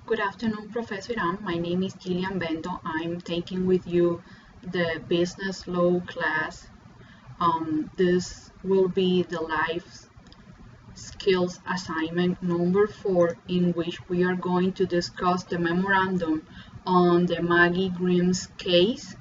Good afternoon, Professor Iram. My name is Gillian Bento. I'm taking with you the business law class. This will be the life skills assignment number 4, in which we are going to discuss the memorandum on the Maggie Grime's case.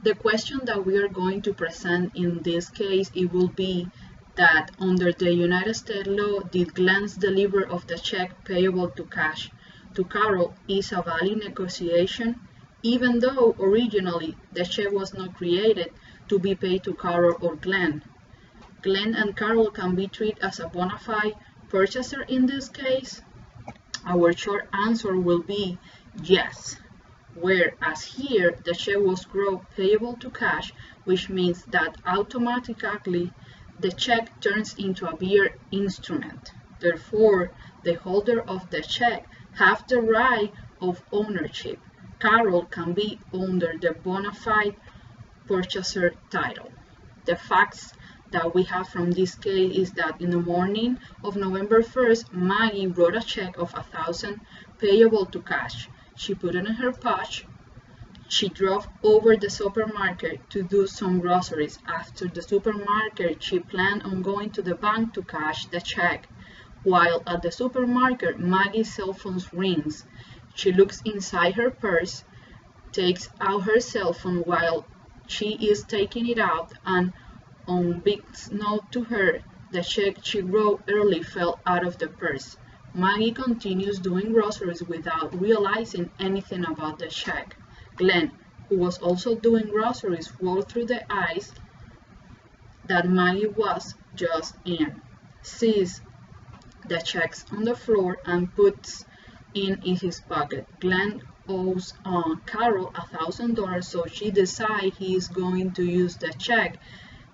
The question that we are going to present in this case, it will be that under the United States law, did Glenn's delivery of the check payable to cash to Carol is a valid negotiation, even though originally the check was not created to be paid to Carol or Glenn. Glenn and Carol can be treated as a bona fide purchaser in this case. Our short answer will be yes, whereas here the check was payable to cash, which means that automatically the check turns into a bearer instrument. Therefore, the holder of the check have the right of ownership. Carol can be under the bona fide purchaser title. The facts that we have from this case is that in the morning of November 1st, Maggie wrote a check of $1,000 payable to cash. She put it in her pouch. She drove over the supermarket to do some groceries. After the supermarket, she planned on going to the bank to cash the check. While at the supermarket, Maggie's cell phone rings. She looks inside her purse, takes out her cell phone while she is taking it out, and unbeknownst to her, the check she wrote early fell out of the purse. Maggie continues doing groceries without realizing anything about the check. Glenn, who was also doing groceries, walked through the aisle that Maggie was just in, sees the checks on the floor, and puts in his pocket. Glenn owes Carol $1,000, so she decides he is going to use the check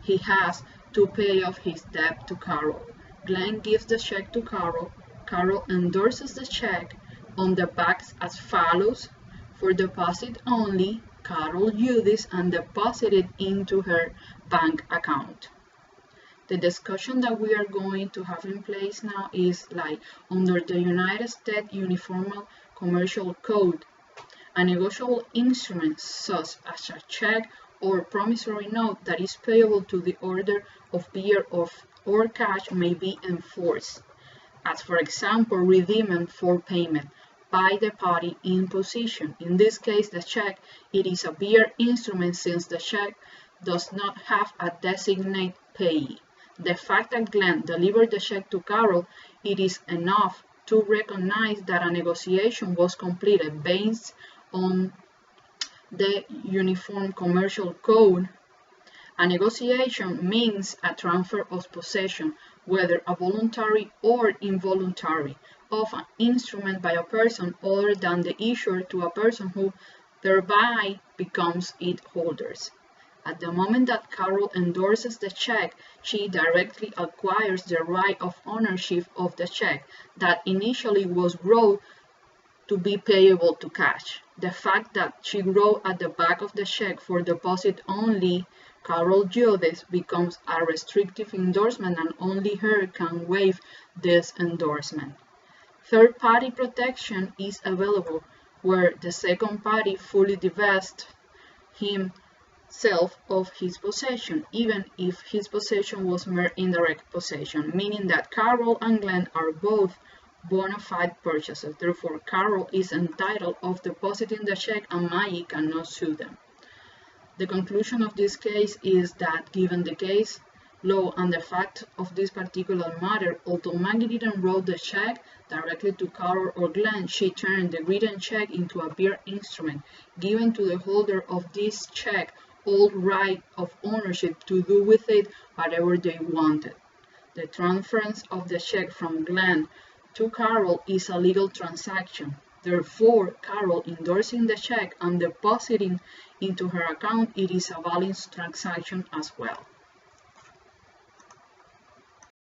he has to pay off his debt to Carol. Glenn gives the check to Carol. Carol endorses the check on the back as follows: for deposit only, Carol used this and deposited into her bank account. The discussion that we are going to have in place now is like under the United States Uniform Commercial Code, a negotiable instrument such as a check or promissory note that is payable to the order of bearer or cash may be enforced, as for example, redeemment for payment by the party in possession. In this case, the check, it is a bearer instrument since the check does not have a designated payee. The fact that Glenn delivered the check to Carol, it is enough to recognize that a negotiation was completed based on the Uniform Commercial Code. A negotiation means a transfer of possession, whether a voluntary or involuntary, of an instrument by a person other than the issuer to a person who thereby becomes its holder. At the moment that Carol endorses the check, she directly acquires the right of ownership of the check that initially was wrote to be payable to cash. The fact that she wrote at the back of the check for deposit only, Carol Judas, becomes a restrictive endorsement, and only her can waive this endorsement. Third-party protection is available where the second party fully divests himself of his possession, even if his possession was mere indirect possession, meaning that Carol and Glenn are both bona fide purchasers. Therefore, Carol is entitled of depositing the check and Maggie cannot sue them. The conclusion of this case is that given the case law and the fact of this particular matter, although Maggie didn't write the check directly to Carol or Glenn, she turned the written check into a bearer instrument, given to the holder of this check all right of ownership to do with it whatever they wanted. The transference of the check from Glenn to Carol is a legal transaction. Therefore, Carol endorsing the check and depositing into her account, it is a valid transaction as well.